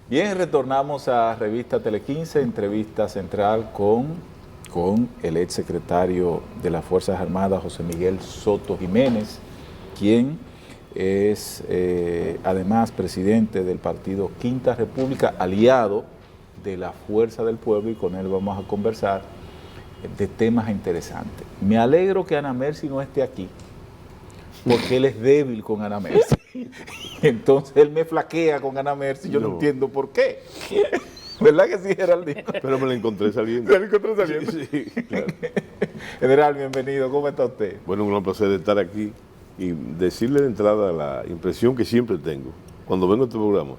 Bien, retornamos a Revista Tele15, entrevista central con el exsecretario de las Fuerzas Armadas, José Miguel Soto Jiménez, quien es además presidente del partido Quinta República, aliado de la Fuerza del Pueblo, y con él vamos a conversar de temas interesantes. Me alegro que Ana Mercy no esté aquí, porque él es débil con Ana Mercy. Entonces él me flaquea con Ana Mercy, yo no entiendo por qué. ¿Verdad que sí, Geraldino? Pero me la encontré saliendo. ¿Se la encontró saliendo? Sí, claro. General, bienvenido, ¿cómo está usted? Bueno, un gran placer de estar aquí y decirle de entrada la impresión que siempre tengo cuando vengo a este programa,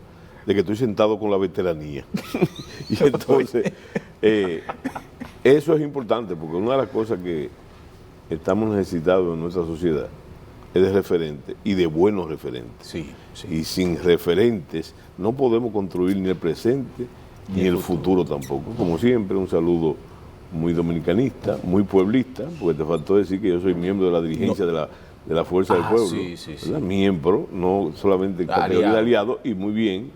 de que estoy sentado con la veteranía. Y entonces, eso es importante, porque una de las cosas que estamos necesitados en nuestra sociedad es de referentes y de buenos referentes. Sí, sí. Y sin referentes no podemos construir ni el presente ni el futuro tampoco. Como siempre, un saludo muy dominicanista, muy pueblista, porque te faltó decir que yo soy miembro de la dirigencia de la Fuerza del Pueblo. Sí, sí, sí. Miembro, no solamente categoría de aliado, y muy bien,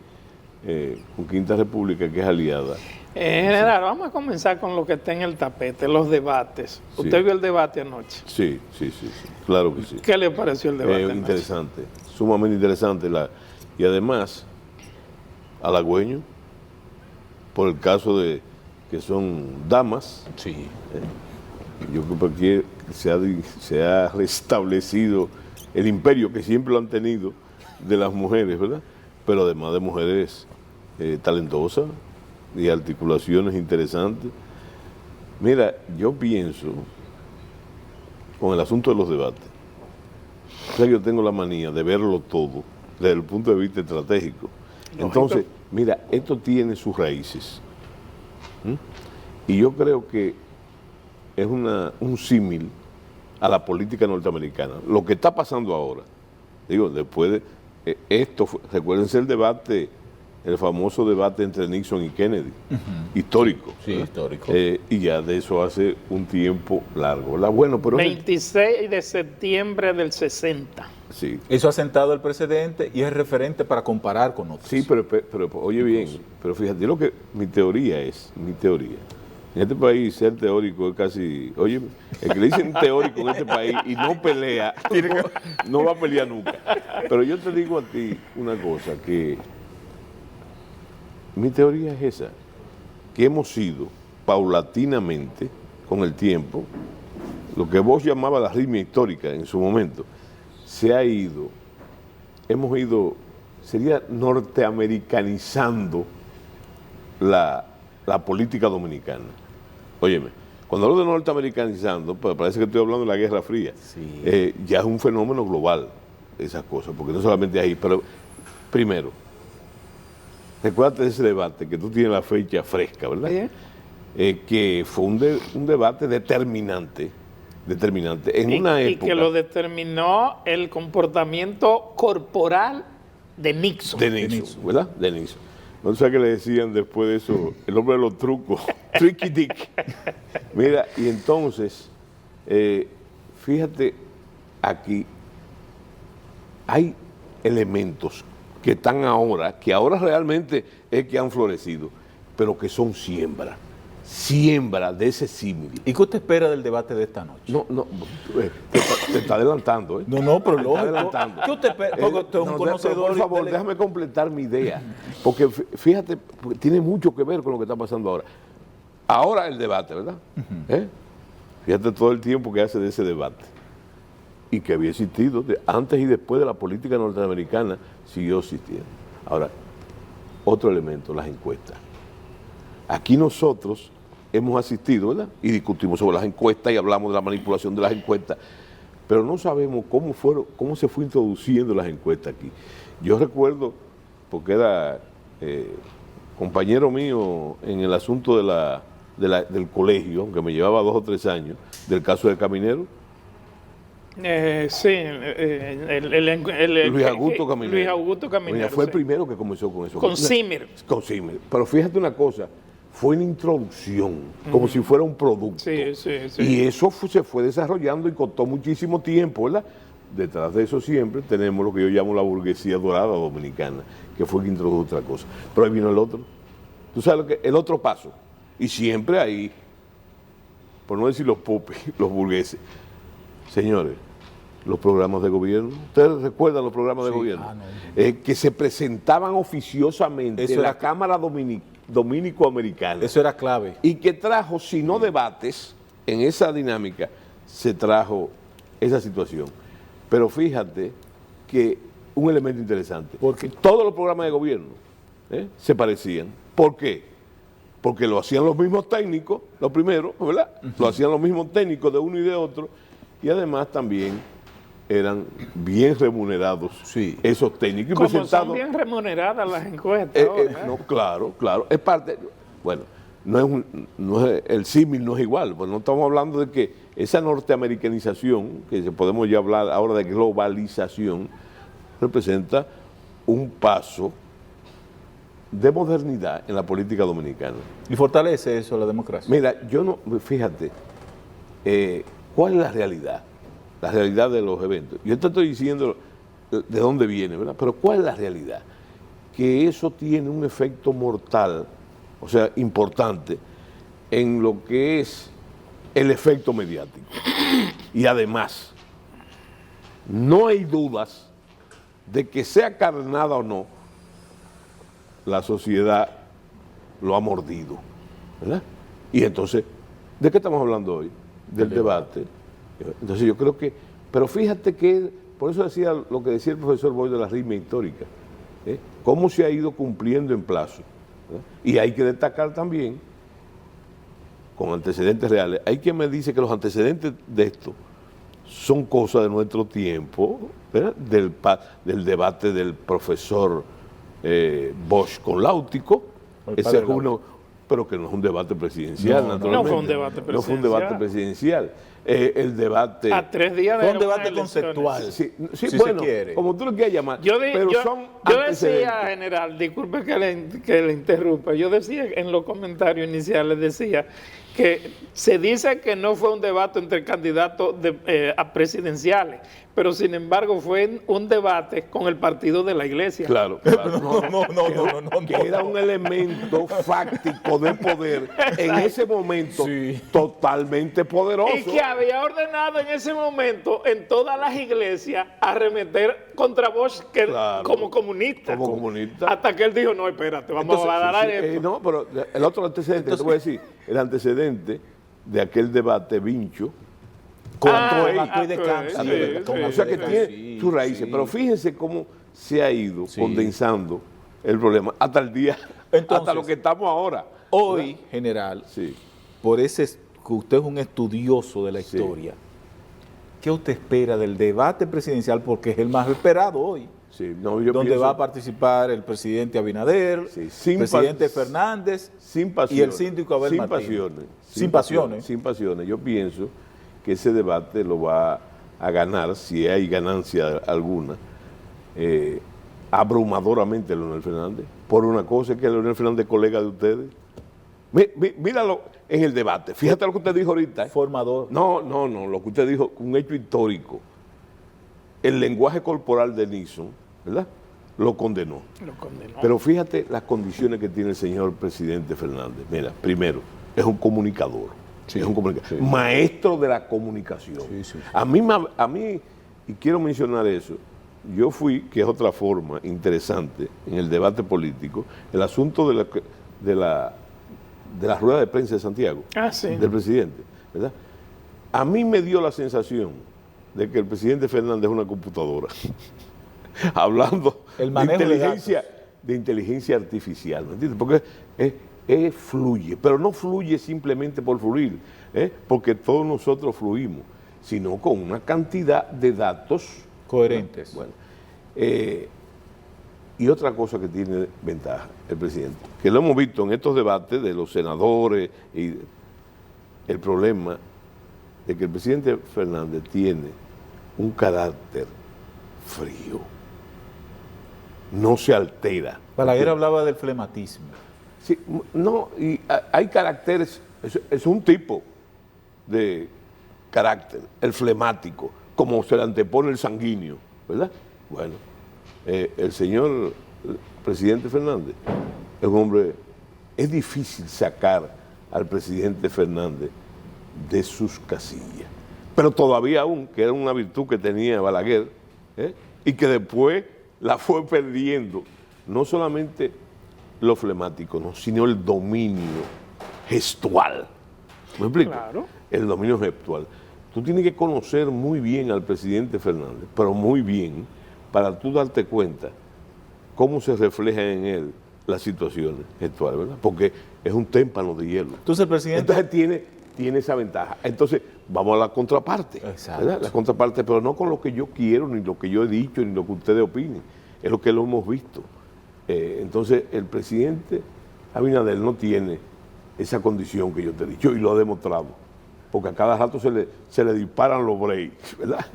con Quinta República, que es aliada. General, vamos a comenzar con lo que está en el tapete, los debates. Sí. ¿Usted vio el debate anoche? Sí, claro que sí. ¿Qué le pareció el debate anoche? Interesante, sumamente interesante. Y además, halagüeño, por el caso de que son damas. Sí. Yo creo que se ha restablecido el imperio que siempre lo han tenido de las mujeres, ¿verdad? Pero además de mujeres talentosas y articulaciones interesantes. Mira, yo pienso, con el asunto de los debates, o sea, yo tengo la manía de verlo todo desde el punto de vista estratégico. Entonces, mira, esto tiene sus raíces. Y yo creo que es un símil a la política norteamericana. Lo que está pasando ahora, digo, después de esto, recuérdense el debate, el famoso debate entre Nixon y Kennedy, histórico. Sí, histórico. Y ya de eso hace un tiempo largo, ¿verdad? Bueno, pero 26 de septiembre del 60. sí. Eso ha sentado el precedente y es referente para comparar con otros. Sí, pero oye bien, pero fíjate, lo que mi teoría. En este país ser teórico es casi, oye, el que le dicen teórico en este país y no pelea, no va a pelear nunca. Pero yo te digo a ti una cosa, que mi teoría es esa, que hemos ido paulatinamente, con el tiempo, lo que vos llamabas la ritmia histórica en su momento, hemos ido, sería norteamericanizando la política dominicana. Óyeme, cuando hablo de norteamericanizando, pues parece que estoy hablando de la Guerra Fría. Sí. Ya es un fenómeno global, esas cosas, porque no solamente ahí, pero primero, recuérdate de ese debate, que tú tienes la fecha fresca, ¿verdad? Que fue un debate determinante en una época. Y que lo determinó el comportamiento corporal de Nixon. De Nixon, ¿verdad? De Nixon. No sé qué le decían después de eso, el hombre de los trucos, Tricky Dick. Mira, y entonces, fíjate, aquí hay elementos que están ahora, que ahora realmente es que han florecido, pero que son siembra de ese símil. ¿Y qué usted espera del debate de esta noche? No, te está adelantando, ¿eh? No, pero Te está adelantando. ¿Qué usted espera? Porque usted es un conocedor. Por favor, déjame completar mi idea, porque fíjate, porque tiene mucho que ver con lo que está pasando ahora. Ahora el debate, ¿verdad? Fíjate todo el tiempo que hace de ese debate y que había existido antes y después de la política norteamericana, siguió existiendo. Ahora, otro elemento, las encuestas. Aquí nosotros hemos asistido, ¿verdad? Y discutimos sobre las encuestas y hablamos de la manipulación de las encuestas, pero no sabemos cómo se fue introduciendo las encuestas aquí. Yo recuerdo, porque era compañero mío en el asunto del colegio, aunque me llevaba 2 o 3 años, del caso del caminero. Sí, Luis Augusto Caminero. Luis Augusto Caminero. Fue el primero que comenzó con eso. Con Zimmer. Con Zimmer. Pero fíjate una cosa, fue una introducción, como si fuera un producto. Sí. Y eso se fue desarrollando y costó muchísimo tiempo, ¿verdad? detrás de eso siempre tenemos lo que yo llamo la burguesía dorada dominicana, que fue que introdujo otra cosa. Pero ahí vino el otro. Tú sabes lo que el otro paso. Y siempre ahí, por no decir los popes, los burgueses, señores, los programas de gobierno. ¿Ustedes recuerdan los programas de gobierno? Que se presentaban oficiosamente en la Cámara Dominico-Americana. Eso era clave. Y que trajo, si no debates, en esa dinámica, se trajo esa situación. Pero fíjate que un elemento interesante, porque todos los programas de gobierno se parecían. ¿Por qué? Porque lo hacían los mismos técnicos, lo primero, ¿verdad? Lo hacían los mismos técnicos de uno y de otro, y además también eran bien remunerados esos técnicos. Y como presentados, son bien remuneradas las encuestas. no, claro, es parte, bueno, no es el símil no es igual, pues no estamos hablando de que esa norteamericanización, que podemos ya hablar ahora de globalización, representa un paso de modernidad en la política dominicana. ¿Y fortalece eso la democracia? Mira, fíjate, ¿cuál es la realidad? La realidad de los eventos. Yo te estoy diciendo de dónde viene, ¿verdad? Pero ¿cuál es la realidad? Que eso tiene un efecto mortal, o sea, importante, en lo que es el efecto mediático. Y además, no hay dudas de que sea carnada o no, la sociedad lo ha mordido, ¿verdad? Y entonces, ¿de qué estamos hablando hoy? Del debate. Entonces yo creo que, pero fíjate que, por eso decía lo que decía el profesor Boy de la rima histórica, cómo se ha ido cumpliendo en plazo, ¿verdad? Y hay que destacar también, con antecedentes reales, hay quien me dice que los antecedentes de esto son cosas de nuestro tiempo, ¿verdad? Del debate del profesor Bosch con Láutico, ese es uno, pero que no es un debate presidencial, naturalmente. No fue un debate presidencial. No fue un debate presidencial. El debate... A 3 días de fue un debate conceptual. Sí, si bueno, se quiere. como tú lo quieras llamar. Yo decía, general, disculpe que le interrumpa, yo decía en los comentarios iniciales, decía que se dice que no fue un debate entre candidatos a presidenciales, pero sin embargo fue un debate con el partido de la iglesia. Claro. No. Que era un elemento fáctico de poder en ese momento totalmente poderoso. Y que había ordenado en ese momento en todas las iglesias arremeter contra Bosch como comunista. Como comunista. Hasta que él dijo, no, espérate, vamos a dar a esto. No, pero el otro antecedente, te voy a decir, el antecedente de aquel debate vincho, con Atuey de Camps. O sea que tiene sus raíces, pero fíjense cómo se ha ido condensando el problema hasta el día, hasta lo que estamos ahora. Hoy, general, por ese que usted es un estudioso de la historia, ¿qué usted espera del debate presidencial? Porque es el más esperado hoy. Donde va a participar el presidente Abinader, el presidente Fernández y el síndico Abel Martínez. Sin pasiones. Yo pienso que ese debate lo va a ganar, si hay ganancia alguna, abrumadoramente Leonel Fernández. Por una cosa es que Leonel Fernández es colega de ustedes. Míralo en el debate. Fíjate lo que usted dijo ahorita. Formador. No, lo que usted dijo, un hecho histórico. El lenguaje corporal de Nixon, ¿verdad? Lo condenó. Pero fíjate las condiciones que tiene el señor presidente Fernández. Mira, primero, es un comunicador. Es un comunicador. Maestro de la comunicación. A mí, y quiero mencionar eso, yo fui, que es otra forma interesante en el debate político, el asunto de la rueda de prensa de Santiago, del presidente, ¿verdad? A mí me dio la sensación de que el presidente Fernández es una computadora, hablando de inteligencia artificial, ¿me entiendes? Porque fluye, pero no fluye simplemente por fluir, porque todos nosotros fluimos, sino con una cantidad de datos coherentes. Bueno, y otra cosa que tiene ventaja el presidente, que lo hemos visto en estos debates de los senadores, y el problema de que el presidente Fernández tiene un carácter frío, no se altera. Balaguer hablaba del flematismo. Sí, no, y hay caracteres, es un tipo de carácter, el flemático, como se le antepone el sanguíneo, ¿verdad? Bueno, el señor presidente Fernández es un hombre, es difícil sacar al presidente Fernández de sus casillas, pero todavía aún, que era una virtud que tenía Balaguer, y que después la fue perdiendo, no solamente lo flemático, no, sino el dominio gestual. ¿Me explico? Claro. El dominio gestual. Tú tienes que conocer muy bien al presidente Fernández, pero muy bien, para tú darte cuenta cómo se refleja en él las situaciones gestuales, ¿verdad? Porque es un témpano de hielo. Entonces el presidente... Entonces tiene esa ventaja. Entonces vamos a la contraparte, ¿verdad? La contraparte, pero no con lo que yo quiero, ni lo que yo he dicho, ni lo que ustedes opinen. Es lo que lo hemos visto. Entonces el presidente Abinader no tiene esa condición que yo te he dicho y lo ha demostrado, porque a cada rato se le disparan los breaks, ¿verdad?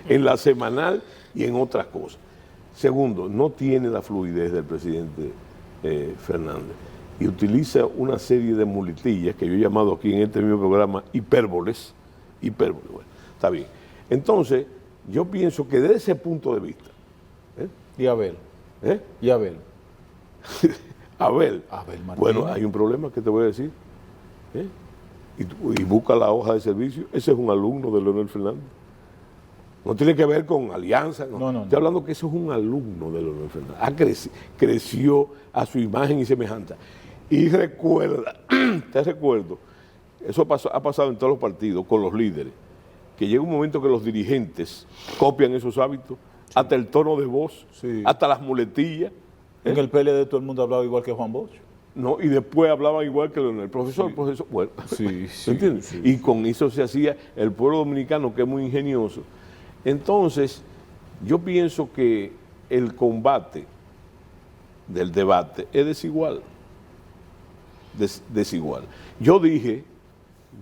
En la semanal y en otras cosas. Segundo, no tiene la fluidez del presidente Fernández y utiliza una serie de muletillas que yo he llamado aquí en este mismo programa hipérboles. Bueno, está bien. Entonces, yo pienso que desde ese punto de vista... ¿Y Abel? ¿Y Abel? Abel Martínez. Bueno, hay un problema que te voy a decir. Y busca la hoja de servicio. Ese es un alumno de Leonel Fernández. No tiene que ver con alianza. No. Estoy hablando que ese es un alumno de Leonel Fernández. Creció a su imagen y semejanza. Y recuerda, te recuerdo, eso ha pasado en todos los partidos con los líderes, que llega un momento que los dirigentes copian esos hábitos, hasta el tono de voz, hasta las muletillas. En el PLD todo el mundo hablaba igual que Juan Bosch. No, y después hablaba igual que el profesor, bueno, ¿entiendes? Sí. Y con eso se hacía el pueblo dominicano, que es muy ingenioso. Entonces, yo pienso que el combate del debate es desigual. Desigual. Yo dije,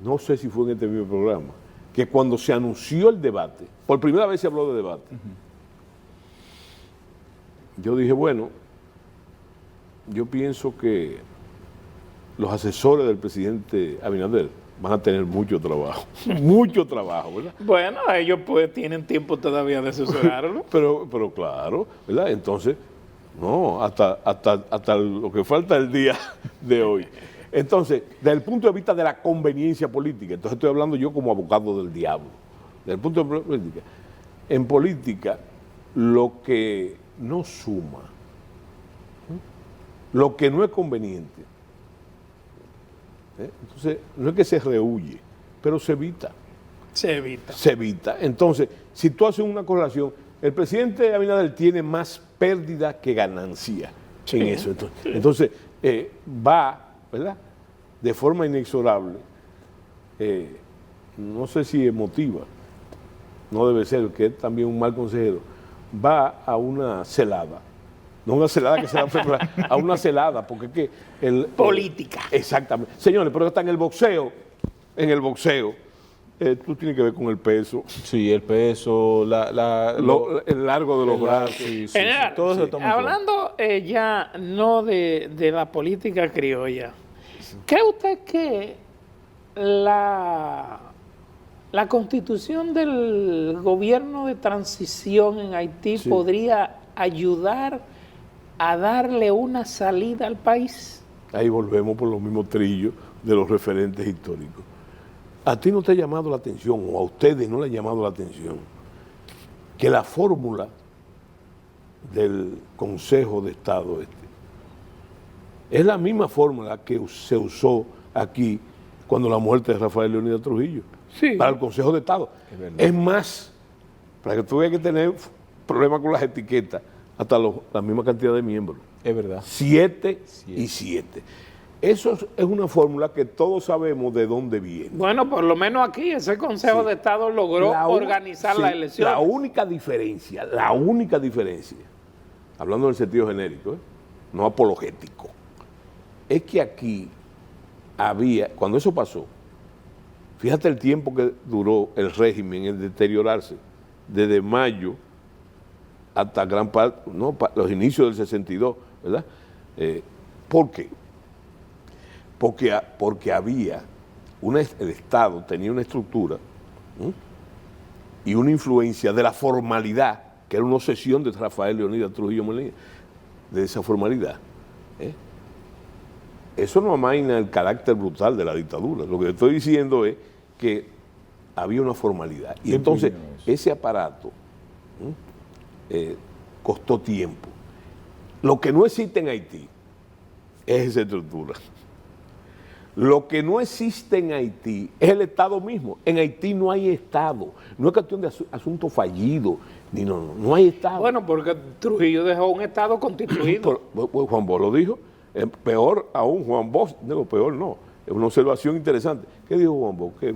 no sé si fue en este mismo programa, que cuando se anunció el debate, por primera vez se habló de debate, yo dije, bueno, yo pienso que los asesores del presidente Abinader van a tener mucho trabajo, ¿verdad? Bueno, ellos pues tienen tiempo todavía de asesorarlo. pero claro, ¿verdad? Entonces, no, hasta lo que falta el día de hoy. Entonces, desde el punto de vista de la conveniencia política, entonces estoy hablando yo como abogado del diablo, desde el punto de vista política. En política, lo que no suma, lo que no es conveniente, entonces no es que se rehuye, pero se evita. Se evita. Se evita. Entonces, si tú haces una correlación, el presidente Abinader tiene más pérdida que ganancia en eso. Entonces va, ¿verdad?, de forma inexorable, no sé si emotiva, no debe ser, que es también un mal consejero, va a una celada. No una celada que se da a una celada, porque es que... política. Exactamente. Señores, pero está en el boxeo, tú tienes que ver con el peso. Sí, el peso, el largo de los brazos. Sí, todo eso hablando ya no de la política criolla, ¿cree usted que la constitución del gobierno de transición en Haití podría ayudar a darle una salida al país? Ahí volvemos por los mismos trillos de los referentes históricos. ¿A ti no te ha llamado la atención, o a ustedes no les ha llamado la atención, que la fórmula del Consejo de Estado es la misma fórmula que se usó aquí cuando la muerte de Rafael Leónidas Trujillo? Sí. Para el Consejo de Estado. Es más, para que tú veas que tener problemas con las etiquetas, hasta la misma cantidad de miembros. Es verdad. 7 y 7. Eso es una fórmula que todos sabemos de dónde viene. Bueno, por lo menos aquí ese Consejo de Estado logró organizar la elección. La única diferencia, hablando en el sentido genérico, no apologético, es que aquí había, cuando eso pasó, fíjate el tiempo que duró el régimen en deteriorarse, desde mayo hasta gran parte, los inicios del 62, ¿verdad? ¿Por qué? Porque había, el Estado tenía una estructura y una influencia de la formalidad, que era una obsesión de Rafael Leónidas Trujillo Molina, de esa formalidad. Eso no amaina el carácter brutal de la dictadura. Lo que estoy diciendo es que había una formalidad. Y entonces ese aparato costó tiempo. Lo que no existe en Haití es esa estructura. Lo que no existe en Haití es el Estado mismo. En Haití no hay Estado. No es cuestión de asunto fallido. No hay Estado. Bueno, porque Trujillo dejó un Estado constituido. Juan Bosch lo dijo. Peor aún, Juan Bosch, digo, peor no. Es una observación interesante. ¿Qué dijo Juan Bosch? Que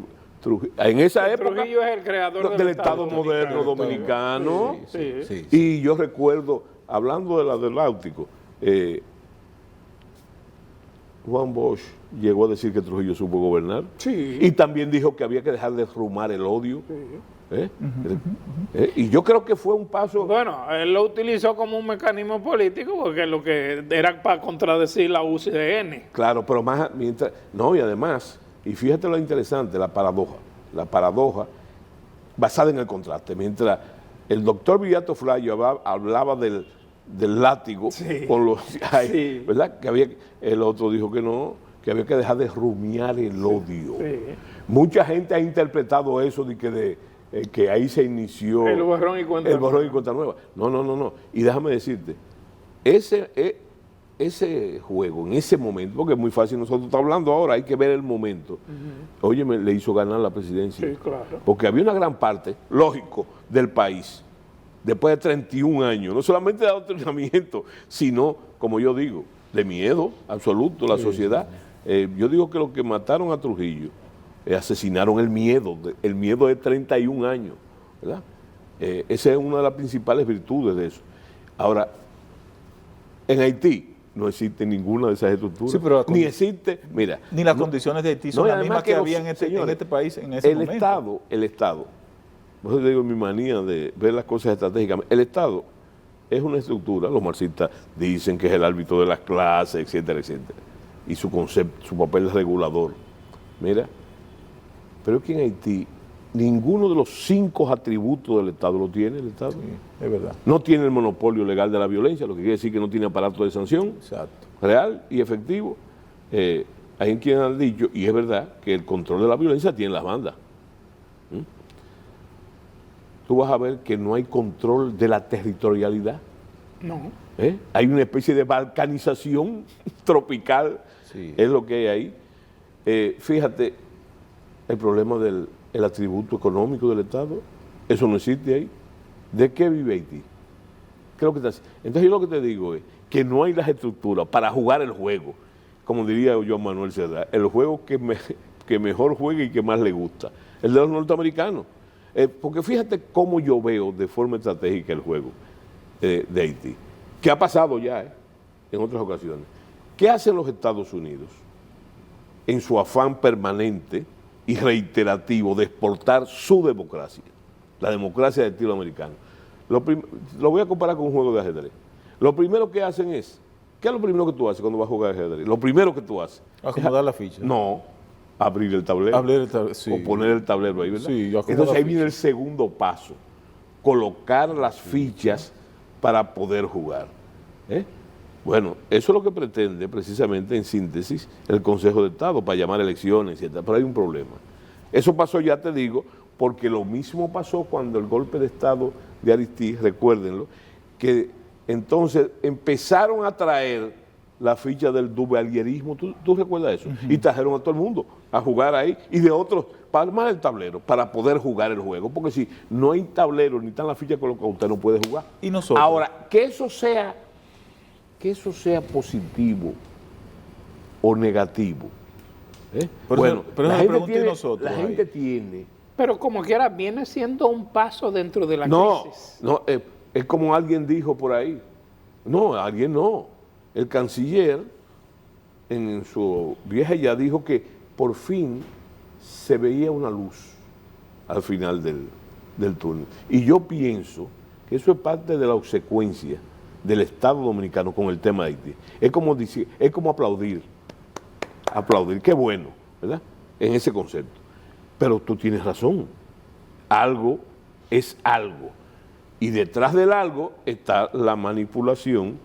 en esa época Trujillo es el creador del Estado moderno dominicano. Sí. Y yo recuerdo, hablando de la del Náutico, Juan Bosch llegó a decir que Trujillo supo gobernar. Sí. Y también dijo que había que dejar de rumar el odio. Y yo creo que fue un paso. Bueno, él lo utilizó como un mecanismo político porque lo que era para contradecir la UCN. Claro, pero más mientras. No, y además, y fíjate lo interesante, la paradoja basada en el contraste. Mientras el doctor Villato Flayo hablaba del látigo con los. ¿Verdad? El otro dijo que no, que había que dejar de rumiar el odio. Mucha gente ha interpretado eso de que ahí se inició el borrón y cuenta nueva. No. Y déjame decirte, ese juego, en ese momento, porque es muy fácil, nosotros estamos hablando ahora, hay que ver el momento. Óyeme, le hizo ganar la presidencia. Sí, claro. Porque había una gran parte, lógico, del país, después de 31 años, no solamente de adoctrinamiento, sino, como yo digo, de miedo absoluto, la sociedad. Yo digo que los que mataron a Trujillo, asesinaron el miedo de 31 años, ¿verdad? Esa es una de las principales virtudes de eso. Ahora, en Haití no existe ninguna de esas estructuras, sí, pero ni existe, mira. Ni las condiciones de Haití son las mismas que había en este país en ese momento. El Estado, por eso digo mi manía de ver las cosas estratégicamente, el Estado es una estructura, los marxistas dicen que es el árbitro de las clases, etcétera, etcétera, y su concepto, su papel es regulador. Mira, pero es que en Haití ninguno de los 5 atributos del Estado lo tiene el Estado. Sí, es verdad. No tiene el monopolio legal de la violencia, lo que quiere decir que no tiene aparato de sanción. Exacto. Real y efectivo. Hay quien han dicho, y es verdad, que el control de la violencia tiene las bandas. Tú vas a ver que no hay control de la territorialidad. No. Hay una especie de balcanización tropical, es lo que hay ahí. Fíjate, el problema del atributo económico del Estado, eso no existe ahí. ¿De qué vive Haití? Entonces yo lo que te digo es que no hay las estructuras para jugar el juego, como diría Joan Manuel Serrat, el juego que mejor juega y que más le gusta, el de los norteamericanos. Porque fíjate cómo yo veo de forma estratégica el juego de Haití, que ha pasado ya en otras ocasiones. ¿Qué hacen los Estados Unidos en su afán permanente y reiterativo de exportar su democracia, la democracia de estilo americano? Lo voy a comparar con un juego de ajedrez. Lo primero que hacen es, ¿qué es lo primero que tú haces cuando vas a jugar ajedrez? Lo primero que tú haces. Acomodar la ficha. No, abrir el tablero. Sí. O poner el tablero ahí, ¿verdad? Sí, entonces ahí viene el segundo paso, colocar las fichas para poder jugar. Bueno, eso es lo que pretende precisamente en síntesis el Consejo de Estado para llamar elecciones, etc. Pero hay un problema. Eso pasó, ya te digo, porque lo mismo pasó cuando el golpe de Estado de Aristide, recuérdenlo, que entonces empezaron a traer la ficha del duvalierismo, ¿tú recuerdas eso? Y trajeron a todo el mundo a jugar ahí y de otros, para armar el tablero, para poder jugar el juego, porque si no hay tablero ni están las fichas colocadas, usted no puede jugar. Y nosotros. Ahora, que eso sea positivo o negativo. Pero la gente tiene. Pero como quiera, viene siendo un paso dentro de la crisis. No, es como alguien dijo por ahí. No, alguien no. El canciller en su vieja ya dijo que por fin se veía una luz al final del túnel. Y yo pienso que eso es parte de la obsecuencia del Estado Dominicano con el tema de Haití. Es como aplaudir, qué bueno, ¿verdad? En ese concepto. Pero tú tienes razón, algo es algo. Y detrás del algo está la manipulación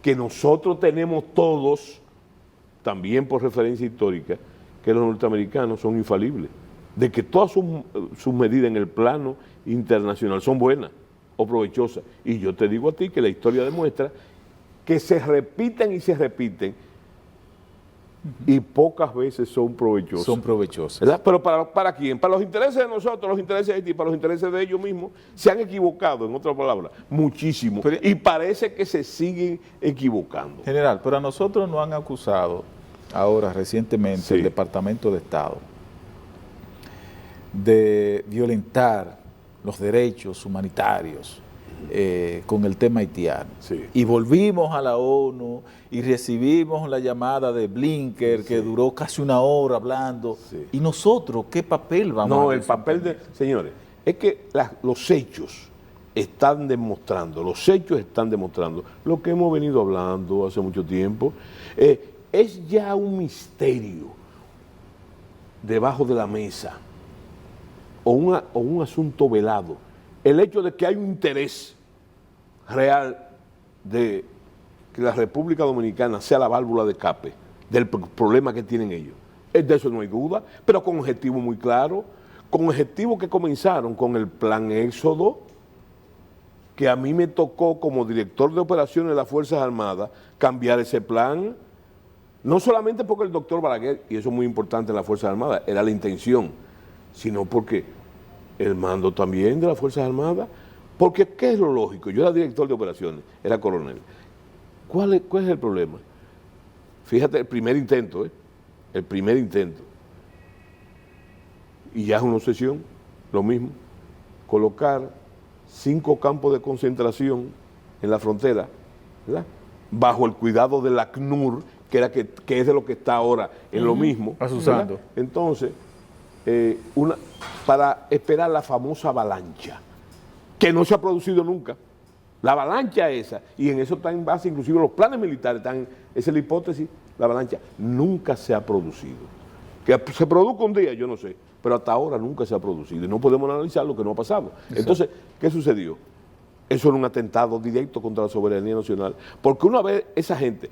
que nosotros tenemos todos, también por referencia histórica, que los norteamericanos son infalibles, de que todas sus medidas en el plano internacional son buenas o provechosas. Y yo te digo a ti que la historia demuestra que se repiten y se repiten y pocas veces son provechosas. Son provechosas. ¿Verdad? Pero ¿para quién? Para los intereses de nosotros, los intereses de Haití, para los intereses de ellos mismos, se han equivocado, en otras palabras, muchísimo. Y parece que se siguen equivocando. General, pero a nosotros nos han acusado ahora recientemente el Departamento de Estado de violentar los derechos humanitarios con el tema haitiano. Sí. Y volvimos a la ONU y recibimos la llamada de Blinken, que duró casi una hora hablando. Sí. ¿Y nosotros qué papel vamos a No, el papel de... Señores, es que los hechos están demostrando lo que hemos venido hablando hace mucho tiempo. Es ya un misterio debajo de la mesa o un asunto velado. El hecho de que hay un interés real de que la República Dominicana sea la válvula de escape del problema que tienen ellos. De eso no hay duda, pero con objetivos muy claros, con objetivos que comenzaron con el Plan Éxodo, que a mí me tocó como director de operaciones de las Fuerzas Armadas cambiar ese plan, no solamente porque el doctor Balaguer, y eso es muy importante en las Fuerzas Armadas, era la intención, sino porque el mando también de las Fuerzas Armadas, porque ¿qué es lo lógico? Yo era director de operaciones, era coronel. ¿Cuál es el problema? Fíjate, el primer intento, y ya es una obsesión, lo mismo, colocar 5 campos de concentración en la frontera, ¿verdad? Bajo el cuidado del ACNUR, que es de lo que está ahora en lo mismo. Asusando. ¿Verdad? Entonces, para esperar la famosa avalancha, que no se ha producido nunca. La avalancha esa, y en eso está en base inclusive los planes militares, esa es la hipótesis, la avalancha nunca se ha producido. Que se produzca un día, yo no sé, pero hasta ahora nunca se ha producido y no podemos analizar lo que no ha pasado. Exacto. Entonces, ¿qué sucedió? Eso era un atentado directo contra la soberanía nacional, porque una vez esa gente,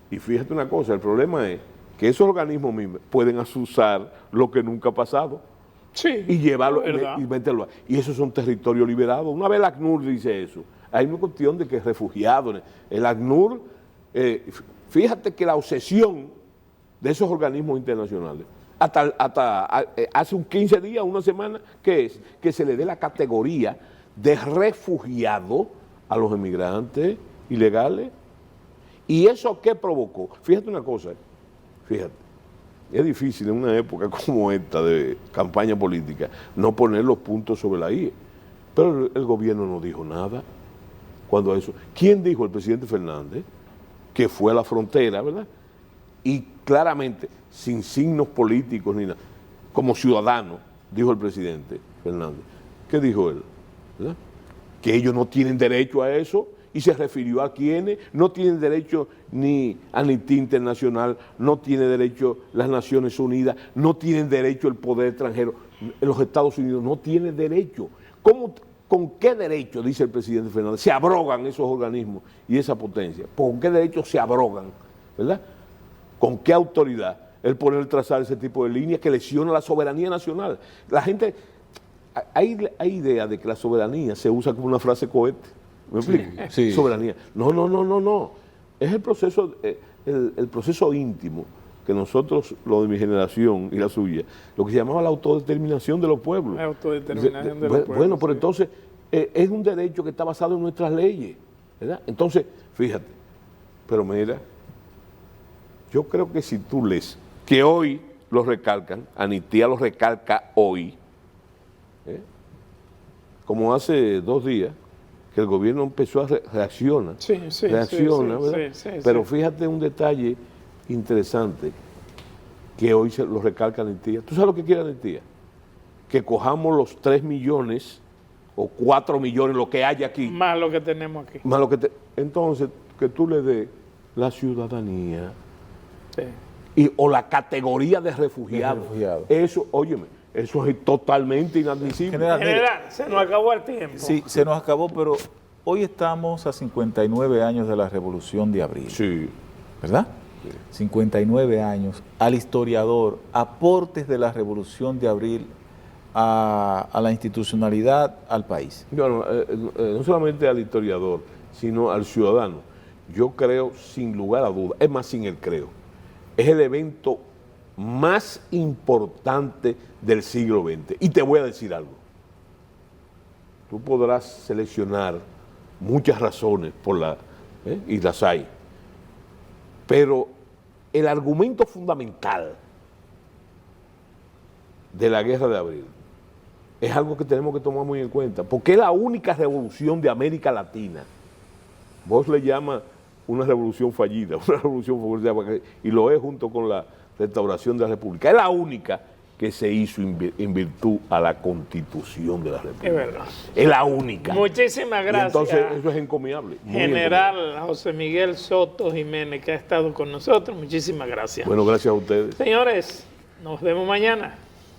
y fíjate una cosa, el problema es que esos organismos mismos pueden asusar lo que nunca ha pasado. Sí, y llevarlo ¿verdad? y meterlo. Y esos son territorios liberados. Una vez el ACNUR dice eso, hay una cuestión de que refugiados, el ACNUR, fíjate que la obsesión de esos organismos internacionales, hasta hace un 15 días, una semana, ¿qué es? Que se le dé la categoría de refugiado a los emigrantes ilegales. ¿Y eso qué provocó? Fíjate una cosa, fíjate. Es difícil en una época como esta de campaña política no poner los puntos sobre la I. Pero el gobierno no dijo nada cuando eso. ¿Quién dijo? El presidente Fernández, que fue a la frontera, ¿verdad? Y claramente, sin signos políticos ni nada, como ciudadano, dijo el presidente Fernández. ¿Qué dijo él? ¿Verdad? Que ellos no tienen derecho a eso. Y se refirió a quienes no tienen derecho ni Amnistía Internacional, no tiene derecho las Naciones Unidas, no tienen derecho el poder extranjero. Los Estados Unidos no tienen derecho. ¿Con qué derecho, dice el presidente Fernández, se abrogan esos organismos y esa potencia? ¿Con qué derecho se abrogan? ¿Verdad? ¿Con qué autoridad el poder trazar ese tipo de líneas que lesiona la soberanía nacional? La gente, hay idea de que la soberanía se usa como una frase cohete. ¿Me explico? Sí. Soberanía. No. Es el proceso íntimo que nosotros, lo de mi generación y la suya, lo que se llamaba la autodeterminación de los pueblos. La autodeterminación de los pueblos. Bueno, pero entonces es un derecho que está basado en nuestras leyes, ¿verdad? Entonces, fíjate, pero mira, yo creo que si tú lees, que hoy lo recalcan, Amnistía lo recalca hoy, como hace 2 días, que el gobierno empezó a reacciona, ¿verdad? Sí, pero fíjate un detalle interesante que hoy se lo recalca Amnistía. ¿Tú sabes lo que quiere Amnistía? Que cojamos los 3 millones o 4 millones, lo que hay aquí. Más lo que tenemos aquí. Más entonces, que tú le des la ciudadanía o la categoría de refugiado. Eso, óyeme, Eso es totalmente inadmisible. General, se nos acabó el tiempo. Sí, se nos acabó, pero hoy estamos a 59 años de la Revolución de Abril. Sí. ¿Verdad? Sí. 59 años. Al historiador, aportes de la Revolución de Abril a la institucionalidad, al país. Bueno, no solamente al historiador, sino al ciudadano. Yo creo, sin lugar a dudas, es más, sin el creo, es el evento más importante del siglo XX. Y te voy a decir algo. Tú podrás seleccionar muchas razones y las hay, pero el argumento fundamental de la Guerra de Abril es algo que tenemos que tomar muy en cuenta, porque es la única revolución de América Latina. Vos le llamas una revolución fallida, una revolución fallida, y lo es junto con la restauración de la República. Es la única que se hizo en virtud a la Constitución de la República. Es verdad. Es la única. Muchísimas gracias. Y entonces eso es encomiable. General José Miguel Soto Jiménez, que ha estado con nosotros. Muchísimas gracias. Bueno, gracias a ustedes. Señores, nos vemos mañana.